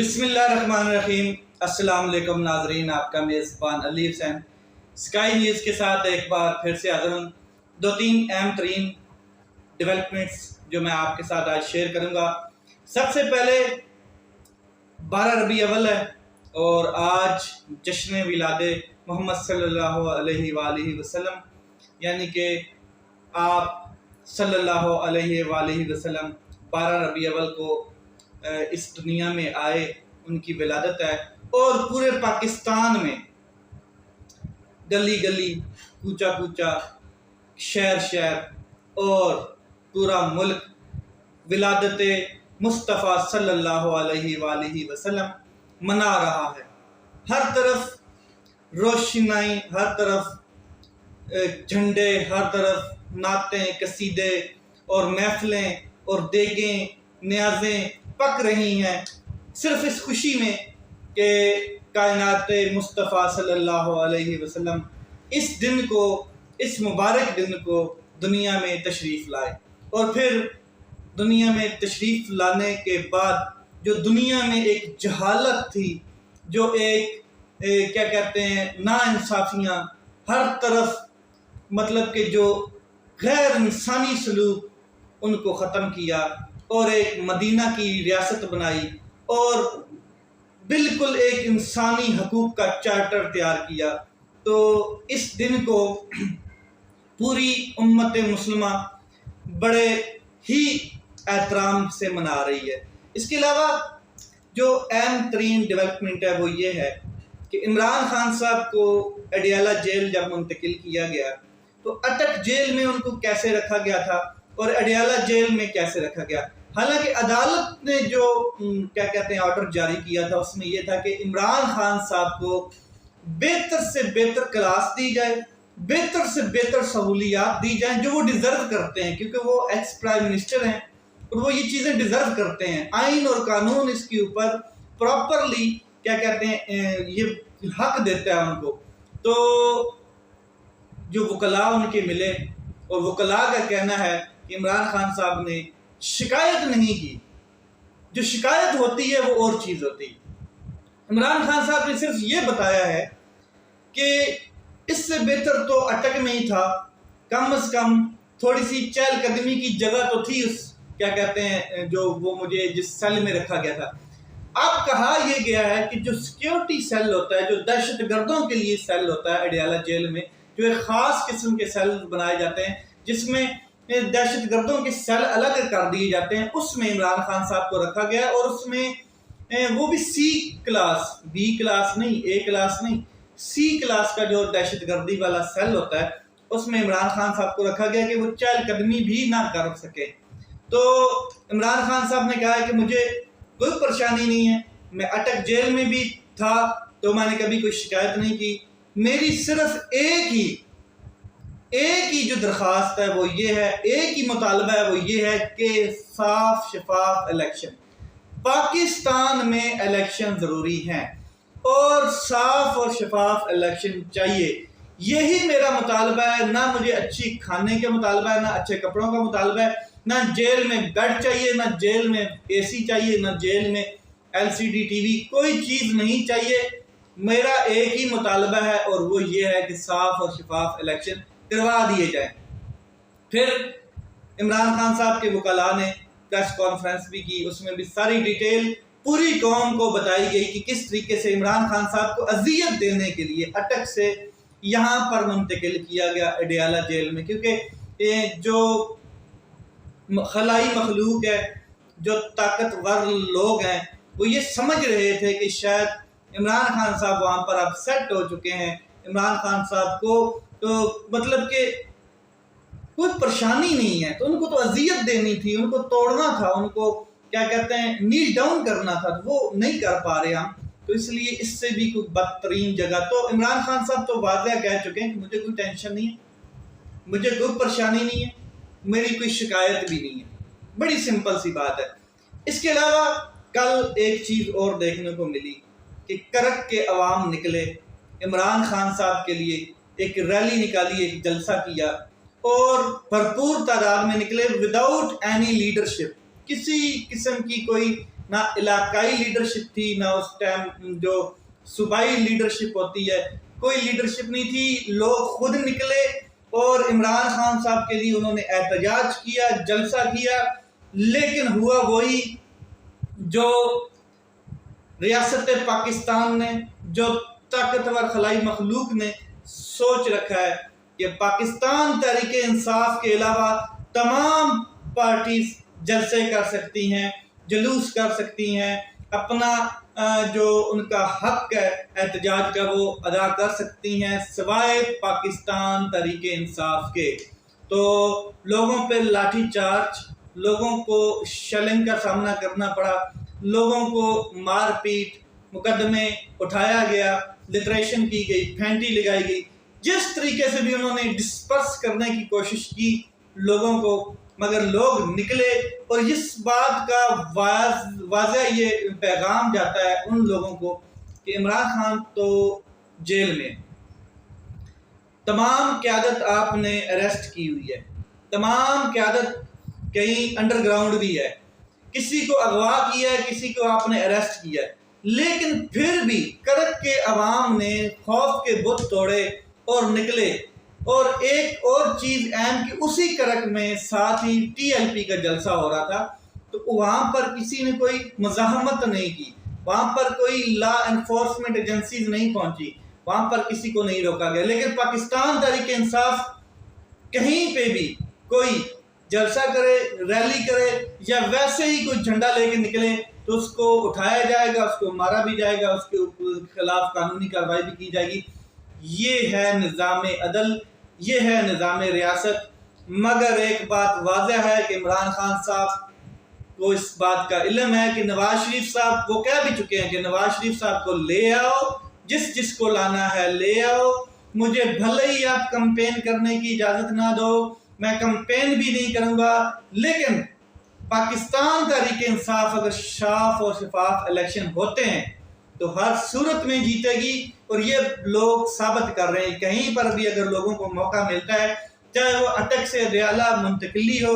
بسم اللہ الرحمن الرحیم۔ السلام علیکم ناظرین، آپ کا میزبان علی حسین اسکائی نیوز کے ساتھ ایک بار پھر سے حاضر ہوں۔ دو تین اہم ترین ڈیولپمنٹس جو میں آپ کے ساتھ آج شیئر کروں گا۔ سب سے پہلے 12 ربیع اول ہے اور آج جشن میلاد محمد صلی اللہ علیہ وآلہ وسلم، یعنی کہ آپ صلی اللہ علیہ وآلہ وسلم 12 ربیع اول کو اس دنیا میں آئے، ان کی ولادت ہے اور پورے پاکستان میں گلی گلی، کوچا کوچا، شہر شہر اور پورا ملک ولادت مصطفیٰ صلی اللہ علیہ وآلہ وسلم منا رہا ہے۔ ہر طرف روشنائی، ہر طرف جھنڈے، ہر طرف نعتیں، قصیدے اور محفلیں اور دیگیں، نیازیں پک رہی ہیں، صرف اس خوشی میں کہ کائنات مصطفیٰ صلی اللہ علیہ وسلم اس دن کو، اس مبارک دن کو دنیا میں تشریف لائے۔ اور پھر دنیا میں تشریف لانے کے بعد جو دنیا میں ایک جہالت تھی، جو ایک کیا کہتے ہیں ناانصافیاں، ہر طرف مطلب کہ جو غیر انسانی سلوک، ان کو ختم کیا اور ایک مدینہ کی ریاست بنائی اور بالکل ایک انسانی حقوق کا چارٹر تیار کیا۔ تو اس دن کو پوری امت مسلمہ بڑے ہی احترام سے منا رہی ہے۔ اس کے علاوہ جو اہم ترین ڈیولپمنٹ ہے وہ یہ ہے کہ عمران خان صاحب کو اڈیالہ جیل جب منتقل کیا گیا تو اٹک جیل میں ان کو کیسے رکھا گیا تھا اور اڈیالہ جیل میں کیسے رکھا گیا۔ حالانکہ عدالت نے جو کیا کہتے ہیں آرڈر جاری کیا تھا، اس میں یہ تھا کہ عمران خان صاحب کو بہتر سے بہتر کلاس دی جائے، بہتر سے بہتر سہولیات دی جائیں جو وہ ڈیزرو کرتے ہیں، کیونکہ وہ ایکس پرائم منسٹر ہیں اور وہ یہ چیزیں ڈیزرو کرتے ہیں۔ آئین اور قانون اس کے اوپر پراپرلی کیا کہتے ہیں یہ حق دیتا ہے ان کو۔ تو جو وکلاء ان کے ملے اور وکلاء کا کہنا ہے کہ عمران خان صاحب نے شکایت نہیں کی، جو شکایت ہوتی ہے وہ اور چیز ہوتی ہے۔ عمران خان صاحب نے صرف یہ بتایا ہے کہ اس سے بہتر تو اٹک میں ہی تھا، کم از کم تھوڑی سی چہل قدمی کی جگہ تو تھی اس کیا کہتے ہیں جو وہ مجھے جس سیل میں رکھا گیا تھا۔ اب کہا یہ گیا ہے کہ جو سیکیورٹی سیل ہوتا ہے، جو دہشت گردوں کے لیے سیل ہوتا ہے اڈیالہ جیل میں، جو ایک خاص قسم کے سیل بنائے جاتے ہیں جس میں دہشت گردوں کے سیل الگ کر دیے جاتے ہیں، اس میں عمران خان صاحب کو رکھا گیا اور اس میں وہ بھی سی کلاس، بی کلاس نہیں، اے کلاس نہیں، سی کلاس کا جو دہشت گردی والا سیل ہوتا ہے اس میں عمران خان صاحب کو رکھا گیا کہ وہ چہل قدمی بھی نہ کر سکے۔ تو عمران خان صاحب نے کہا ہے کہ مجھے کوئی پریشانی نہیں ہے، میں اٹک جیل میں بھی تھا تو میں نے کبھی کوئی شکایت نہیں کی، میری صرف ایک ہی جو درخواست ہے وہ یہ ہے، ایک ہی مطالبہ ہے وہ یہ ہے کہ صاف شفاف الیکشن، پاکستان میں الیکشن ضروری ہیں اور صاف اور شفاف الیکشن چاہیے، یہی میرا مطالبہ ہے۔ نہ مجھے اچھی کھانے کا مطالبہ ہے، نہ اچھے کپڑوں کا مطالبہ ہے، نہ جیل میں بیڈ چاہیے، نہ جیل میں اے سی چاہیے، نہ جیل میں LCD ٹی وی، کوئی چیز نہیں چاہیے، میرا ایک ہی مطالبہ ہے اور وہ یہ ہے کہ صاف اور شفاف الیکشن کروا دیے جائیں۔ پھر عمران خان صاحب کے وکلاء نے پریس کانفرنس بھی کی، اس میں بھی ساری ڈیٹیل پوری قوم کو بتائی گئی کہ کس طریقے سے عمران خان صاحب کو اذیت دینے کے لیے اٹک سے یہاں پر منتقل کیا گیا اڈیالہ جیل میں، کیونکہ جو خلائی مخلوق ہے، جو طاقتور لوگ ہیں، وہ یہ سمجھ رہے تھے کہ شاید عمران خان صاحب وہاں پر اب سیٹ ہو چکے ہیں، عمران خان صاحب کو تو مطلب کہ کوئی پریشانی نہیں ہے، تو ان کو تو اذیت دینی تھی، ان کو توڑنا تھا، ان کو کیا کہتے ہیں نیل ڈاؤن کرنا تھا، وہ نہیں کر پا رہے ہم، تو اس لیے اس سے بھی کوئی بدترین جگہ۔ تو عمران خان صاحب تو واضح کہہ چکے ہیں کہ مجھے کوئی ٹینشن نہیں ہے، مجھے کوئی پریشانی نہیں ہے، میری کوئی شکایت بھی نہیں ہے، بڑی سمپل سی بات ہے۔ اس کے علاوہ کل ایک چیز اور دیکھنے کو ملی کہ کرک کے عوام نکلے، عمران خان صاحب کے لیے ایک ریلی نکالی، ایک جلسہ کیا اور بھرپور تعداد میں نکلے وداؤٹ اینی لیڈرشپ، کسی قسم کی کوئی نہ علاقائی لیڈرشپ تھی، نہ اس ٹائم جو صوبائی لیڈرشپ ہوتی ہے، کوئی لیڈرشپ نہیں تھی. لوگ خود نکلے اور عمران خان صاحب کے لیے انہوں نے احتجاج کیا، جلسہ کیا، لیکن ہوا وہی جو ریاست پاکستان نے، جو طاقتور خلائی مخلوق نے سوچ رکھا ہے کہ پاکستان تحریک انصاف کے علاوہ تمام پارٹیز جلسے کر سکتی ہیں، جلوس کر سکتی ہیں، اپنا جو ان کا حق ہے احتجاج کا وہ ادا کر سکتی ہیں، سوائے پاکستان تحریک انصاف کے. تو لوگوں پہ لاٹھی چارج، لوگوں کو شیلنگ کا سامنا کرنا پڑا، لوگوں کو مار پیٹ، مقدمے اٹھایا گیا، لٹریشن کی گئی، پھینٹی لگائی گئی. جس طریقے سے بھی انہوں نے ڈسپرس کرنے کی کوشش کی لوگوں کو، مگر لوگ نکلے. اور اس بات کا واضح یہ پیغام جاتا ہے ان لوگوں کو کہ عمران خان تو جیل میں، تمام قیادت آپ نے اریسٹ کی ہوئی ہے، تمام قیادت کہیں انڈر گراؤنڈ بھی ہے، کسی کو اغوا کیا ہے، کسی کو آپ نے اریسٹ کیا ہے، لیکن پھر بھی کرک کے عوام نے خوف کے بت توڑے اور نکلے. اور ایک اور چیز اہم کہ اسی کرک میں ساتھ ہی ٹی ایل پی کا جلسہ ہو رہا تھا، تو وہاں پر کسی نے کوئی مزاحمت نہیں کی، وہاں پر کوئی لا انفورسمنٹ ایجنسیز نہیں پہنچی، وہاں پر کسی کو نہیں روکا گیا. لیکن پاکستان تحریک انصاف کہیں پہ بھی کوئی جلسہ کرے، ریلی کرے یا ویسے ہی کوئی جھنڈا لے کے نکلے تو اس کو اٹھایا جائے گا، اس کو مارا بھی جائے گا، اس کے خلاف قانونی کارروائی بھی کی جائے گی. یہ ہے نظام عدل، یہ ہے نظام ریاست. مگر ایک بات واضح ہے کہ عمران خان صاحب کو اس بات کا علم ہے کہ نواز شریف صاحب وہ کہہ بھی چکے ہیں کہ نواز شریف صاحب کو لے آؤ، جس کو لانا ہے لے آؤ، مجھے بھلے ہی آپ کمپین کرنے کی اجازت نہ دو، میں کمپین بھی نہیں کروں گا، لیکن پاکستان تحریک انصاف اگر صاف اور شفاف الیکشن ہوتے ہیں تو ہر صورت میں جیتے گی. اور یہ لوگ ثابت کر رہے ہیں. کہیں پر بھی اگر لوگوں کو موقع ملتا ہے، چاہے وہ اٹک سے ریالہ منتقلی ہو،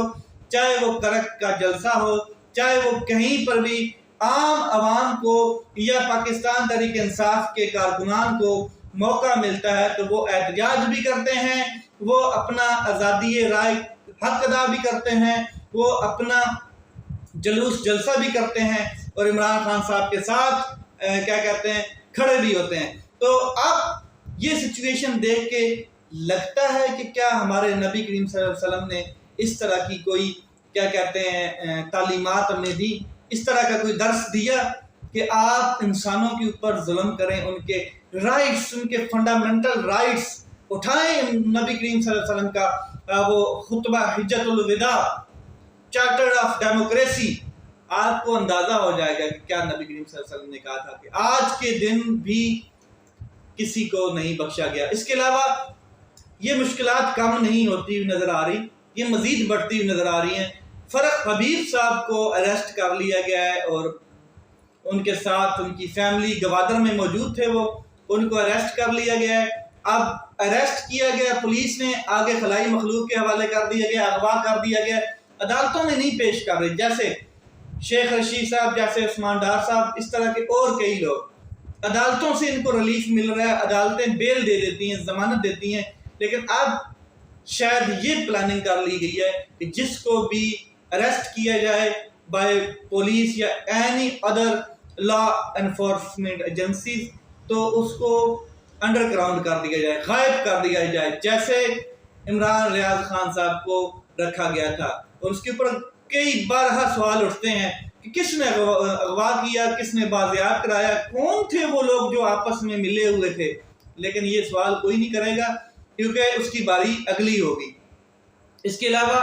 چاہے وہ کرک کا جلسہ ہو، چاہے وہ کہیں پر بھی عام عوام کو یا پاکستان تحریک انصاف کے کارکنان کو موقع ملتا ہے تو وہ احتجاج بھی کرتے ہیں، وہ اپنا آزادی رائے حق ادا بھی کرتے ہیں، وہ اپنا جلوس جلسہ بھی کرتے ہیں اور عمران خان صاحب کے ساتھ کیا کہتے ہیں کھڑے بھی ہوتے ہیں. تو اب یہ سچویشن دیکھ کے لگتا ہے کہ کیا ہمارے نبی کریم صلی اللہ علیہ وسلم نے اس طرح کی کوئی کیا کہتے ہیں تعلیمات ہم نے دی، اس طرح کا کوئی درس دیا کہ آپ انسانوں کے اوپر ظلم کریں، ان کے رائٹس، ان کے فنڈامنٹل رائٹس اٹھائیں. نبی کریم صلی اللہ علیہ وسلم کا وہ خطبہ حجت الوداع، چارٹر آف ڈیموکریسی، آپ کو اندازہ ہو جائے گا کہ کیا نبی کریم صلی اللہ علیہ وسلم نے کہا تھا کہ آج کے دن بھی کسی کو نہیں بخشا گیا. اس کے علاوہ یہ مشکلات کم نہیں ہوتی ہوئی نظر آ رہی، یہ مزید بڑھتی ہوئی نظر آ رہی ہیں. فرق حبیب صاحب کو اریسٹ کر لیا گیا ہے اور ان کے ساتھ ان کی فیملی گوادر میں موجود تھے، وہ ان کو اریسٹ کر لیا گیا ہے. اب اریسٹ کیا گیا، پولیس نے آگے خلائی مخلوق کے حوالے کر دیا گیا، اغوا کر دیا گیا، عدالتوں میں نہیں پیش کر رہے. جیسے شیخ رشید صاحب، جیسے عثمان ڈار صاحب، اس طرح کے اور کئی لوگ، عدالتوں سے ان کو ریلیف مل رہا ہے، عدالتیں بیل دے دیتی ہیں، ضمانت دیتی ہیں. لیکن اب شاید یہ پلاننگ کر لی گئی ہے کہ جس کو بھی اریسٹ کیا جائے بائی پولیس یا any other law enforcement agencies تو اس کو انڈر گراؤنڈ کر دیا جائے، غائب کر دیا جائے، جیسے عمران ریاض خان صاحب کو رکھا گیا تھا. اور اس کے اوپر کئی بارہا سوال اٹھتے ہیں کہ کس نے اغوا کیا، کس نے بازیاب کرایا، کون تھے وہ لوگ جو آپس میں ملے ہوئے تھے. لیکن یہ سوال کوئی نہیں کرے گا کیونکہ اس کی باری اگلی ہوگی. اس کے علاوہ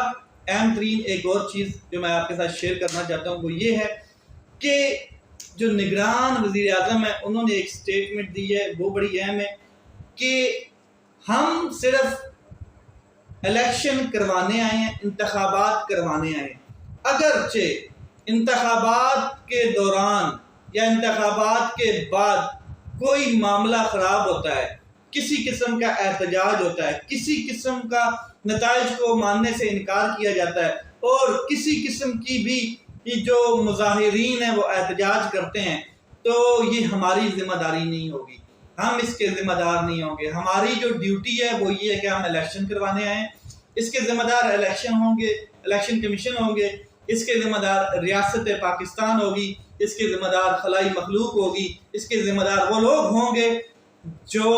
اہم ترین ایک اور چیز جو میں آپ کے ساتھ شیئر کرنا چاہتا ہوں وہ یہ ہے کہ جو نگران وزیر اعظم ہیں انہوں نے ایک سٹیٹمنٹ دی ہے، وہ بڑی اہم ہے کہ ہم صرف الیکشن کروانے آئے ہیں، انتخابات کروانے آئے ہیں. اگرچہ انتخابات کے دوران یا انتخابات کے بعد کوئی معاملہ خراب ہوتا ہے، کسی قسم کا احتجاج ہوتا ہے، کسی قسم کا نتائج کو ماننے سے انکار کیا جاتا ہے اور کسی قسم کی بھی یہ جو مظاہرین ہیں وہ احتجاج کرتے ہیں تو یہ ہماری ذمہ داری نہیں ہوگی، ہم اس کے ذمہ دار نہیں ہوں گے. ہماری جو ڈیوٹی ہے وہ یہ ہے کہ ہم الیکشن کروانے آئیں. اس کے ذمہ دار الیکشن ہوں گے، الیکشن کمیشن ہوں گے، اس کے ذمہ دار ریاست پاکستان ہوگی، اس کے ذمہ دار خلائی مخلوق ہوگی، اس کے ذمہ دار وہ لوگ ہوں گے جو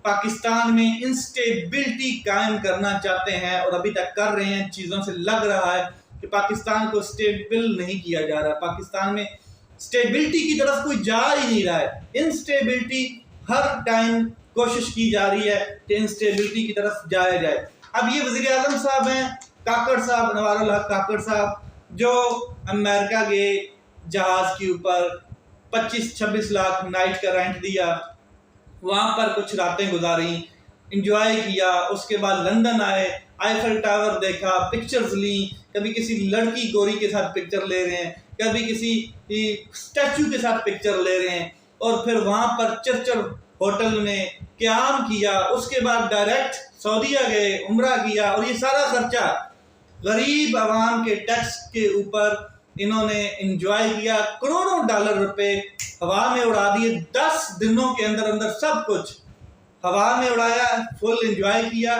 پاکستان میں انسٹیبلٹی قائم کرنا چاہتے ہیں اور ابھی تک کر رہے ہیں. چیزوں سے لگ رہا ہے کہ پاکستان کو اسٹیبل نہیں کیا جا رہا، پاکستان میں اسٹیبلٹی کی طرف کوئی جا ہی نہیں رہا ہے. انسٹیبلٹی ہر ٹائم کوشش کی جا رہی ہے کہ انسٹیبلٹی کی طرف جایا جائے. اب یہ وزیر اعظم صاحب ہیں کاکڑ صاحب، نوار الحق کاکڑ صاحب، جو امریکہ کے جہاز کے اوپر 25-26 لاکھ نائٹ کا رینٹ دیا، وہاں پر کچھ راتیں گزاری، انجوائے کیا، اس کے بعد لندن آئے، آئیفل ٹاور دیکھا، پکچرز لیں، کبھی کسی لڑکی گوری کے ساتھ پکچر لے رہے ہیں، کبھی کسی اسٹیچو کے ساتھ پکچر لے رہے ہیں، اور پھر وہاں پر چرچل ہوٹل میں قیام کیا. اس کے بعد ڈائریکٹ سعودیہ گئے، عمرہ کیا، اور یہ سارا خرچہ غریب عوام کے ٹیکس کے اوپر انہوں نے انجوائے کیا. کروڑوں ڈالر روپے ہوا میں اڑا دیے، 10 دنوں کے اندر اندر سب کچھ ہوا میں اڑایا، فل انجوائے کیا.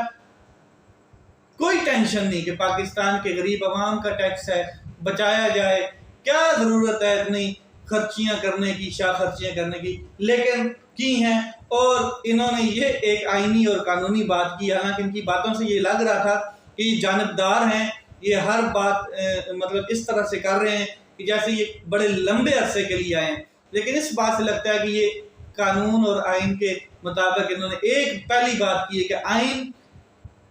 کوئی ٹینشن نہیں کہ پاکستان کے غریب عوام کا ٹیکس ہے، بچایا جائے، کیا ضرورت ہے اتنی خرچیاں کرنے کی، شاہ خرچیاں کرنے کی، لیکن کی ہیں. اور انہوں نے یہ ایک آئینی اور قانونی بات کی، حالانکہ ان کی باتوں سے یہ لگ رہا تھا کہ یہ جانبدار ہیں، یہ ہر بات مطلب اس طرح سے کر رہے ہیں کہ جیسے یہ بڑے لمبے عرصے کے لیے آئے ہیں. لیکن اس بات سے لگتا ہے کہ یہ قانون اور آئین کے مطابق انہوں نے ایک پہلی بات کی ہے کہ آئین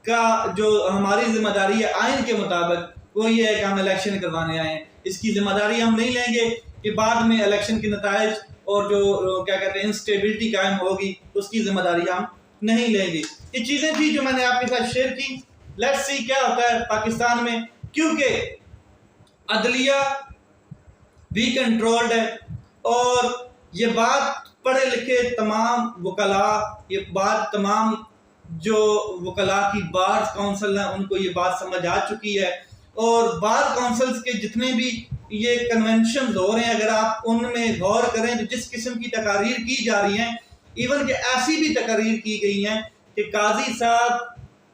کا جو ہماری ذمہ داری ہے آئین کے مطابق وہ یہ ہے کہ ہم الیکشن کروانے آئے ہیں. اس کی ذمہ داری ہم نہیں لیں گے کہ بعد میں الیکشن کے نتائج اور جو کیا کہتے ہیں انسٹیبلٹی قائم ہوگی اس کی ذمہ داری ہم نہیں لیں گے. یہ چیزیں تھی جو میں نے آپ کے ساتھ شیئر کی. لیٹس سی کیا ہوتا ہے پاکستان میں، کیونکہ عدلیہ بھی کنٹرولڈ ہے، اور یہ بات پڑھے لکھے تمام وکلاء، یہ بات تمام جو وکلاء کی بار کونسل ہیں ان کو یہ بات سمجھ آ چکی ہے. اور بار کونسلز کے جتنے بھی یہ کنونشنز ہو رہے ہیں، اگر آپ ان میں غور کریں تو جس قسم کی تقاریر کی جا رہی ہیں، ایون کہ ایسی بھی تقاریر کی گئی ہیں کہ قاضی صاحب،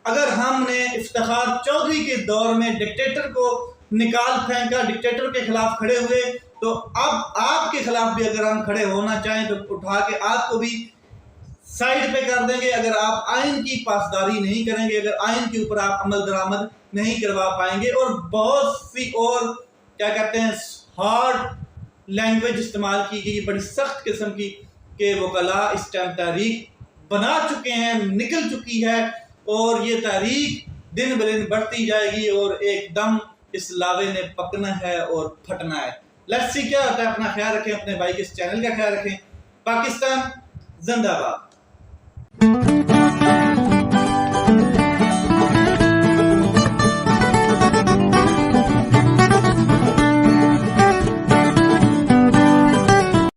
اگر ہم نے افتخار چودھری کے دور میں ڈکٹیٹر کو نکال پھینکا، ڈکٹیٹر کے خلاف کھڑے ہوئے، تو اب آپ کے خلاف بھی اگر ہم کھڑے ہونا چاہیں تو اٹھا کے آپ کو بھی سائڈ پہ کر دیں گے اگر آپ آئین کی پاسداری نہیں کریں گے، اگر آئین کے اوپر آپ عمل درآمد نہیں کروا پائیں گے. اور بہت سی اور کیا کہتے ہیں ہارڈ لینگویج استعمال کی گئی، بڑی سخت قسم کی، کہ وکلاء اس ٹائم تحریک بنا چکے ہیں، نکل چکی ہے، اور یہ تحریک دن بدن بڑھتی جائے گی، اور ایک دم اس لاوے نے پکنا ہے اور پھٹنا ہے. لیٹس سی کیا ہوتا ہے. اپنا خیال رکھیں، اپنے بھائی کے اس چینل کا خیال رکھیں. پاکستان زندہ باد.